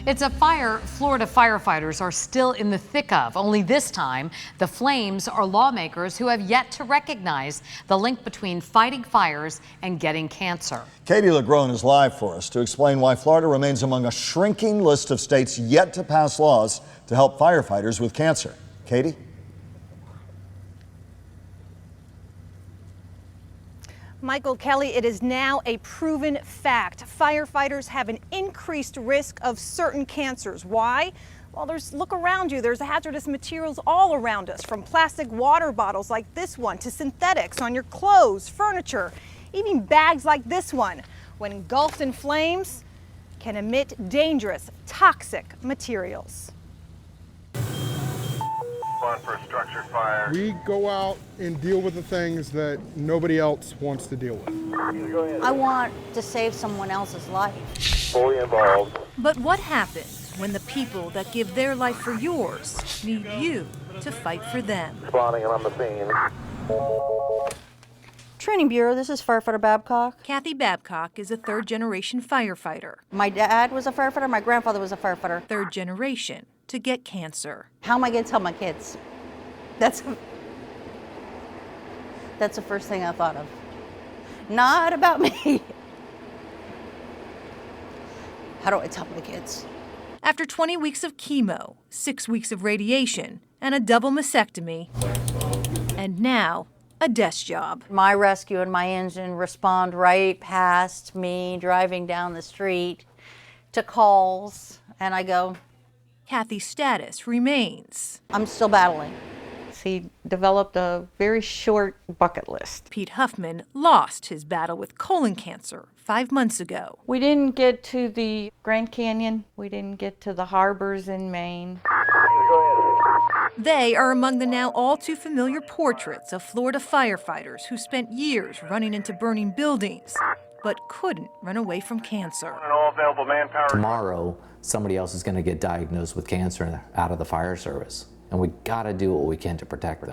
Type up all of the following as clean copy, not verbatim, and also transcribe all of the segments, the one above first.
It's a fire Florida firefighters are still in the thick of. Only this time, the flames are lawmakers who have yet to recognize the link between fighting fires and getting cancer. Katie LeGrone is live for us to explain why Florida remains among a shrinking list of states yet to pass laws to help firefighters with cancer. Katie? Michael Kelly, it is now a proven fact. Firefighters have an increased risk of certain cancers. Why? Well, look around you. There's hazardous materials all around us, from plastic water bottles like this one to synthetics on your clothes, furniture, even bags like this one, when engulfed in flames, can emit dangerous, toxic materials. For a structured fire. We go out and deal with the things that nobody else wants to deal with. I want to save someone else's life. Fully involved. But what happens when the people that give their life for yours need you to fight for them? Spawning on the scene. Training Bureau, this is Firefighter Babcock. Kathy Babcock is a third-generation firefighter. My dad was a firefighter, my grandfather was a firefighter. Third generation to get cancer. How am I going to tell my kids? That's the first thing I thought of. Not about me. How do I tell my kids? After 20 weeks of chemo, 6 weeks of radiation, and a double mastectomy, and now a desk job. My rescue and my engine respond right past me driving down the street to calls, and I go, Kathy's status remains. I'm still battling. He developed a very short bucket list. Pete Huffman lost his battle with colon cancer 5 months ago. We didn't get to the Grand Canyon. We didn't get to the harbors in Maine. They are among the now all too familiar portraits of Florida firefighters who spent years running into burning buildings, but couldn't run away from cancer. All available manpower. Tomorrow, somebody else is going to get diagnosed with cancer out of the fire service. And we got to do what we can to protect.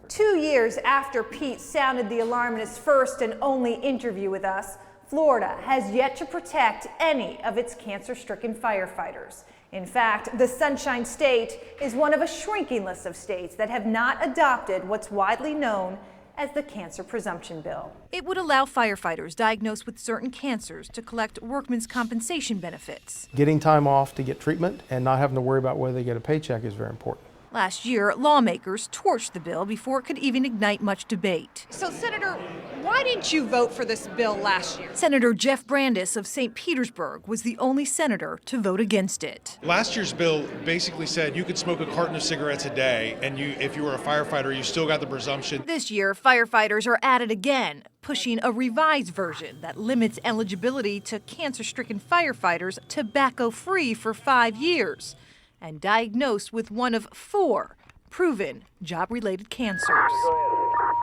2 years after Pete sounded the alarm in his first and only interview with us, Florida has yet to protect any of its cancer-stricken firefighters. In fact, the Sunshine State is one of a shrinking list of states that have not adopted what's widely known as the Cancer Presumption Bill. It would allow firefighters diagnosed with certain cancers to collect workmen's compensation benefits. Getting time off to get treatment and not having to worry about whether they get a paycheck is very important. Last year, lawmakers torched the bill before it could even ignite much debate. So, Senator, why didn't you vote for this bill last year? Senator Jeff Brandes of St. Petersburg was the only senator to vote against it. Last year's bill basically said you could smoke a carton of cigarettes a day, and if you were a firefighter, you still got the presumption. This year, firefighters are at it again, pushing a revised version that limits eligibility to cancer-stricken firefighters tobacco-free for 5 years and diagnosed with one of 4 proven job-related cancers.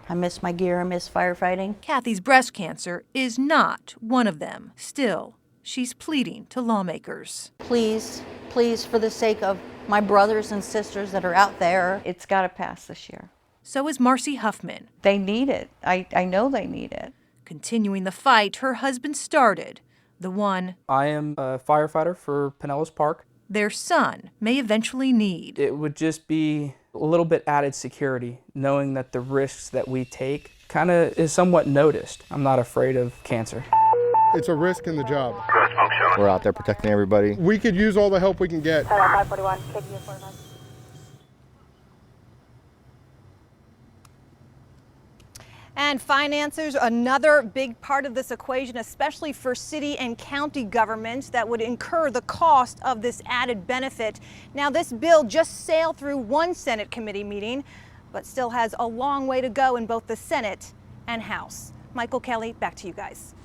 I miss my gear, I miss firefighting. Kathy's breast cancer is not one of them. Still, she's pleading to lawmakers. Please, please, for the sake of my brothers and sisters that are out there, it's got to pass this year. So is Marcy Huffman. They need it. I know they need it. Continuing the fight her husband started, the one I am a firefighter for Pinellas Park. Their son may eventually need. It would just be a little bit added security, knowing that the risks that we take kind of is somewhat noticed. I'm not afraid of cancer. It's a risk in the job. We're out there protecting everybody. We could use all the help we can get. 541, KQ 45. And finances, another big part of this equation, especially for city and county governments that would incur the cost of this added benefit. Now, this bill just sailed through one Senate committee meeting, but still has a long way to go in both the Senate and House. Michael Kelly, back to you guys.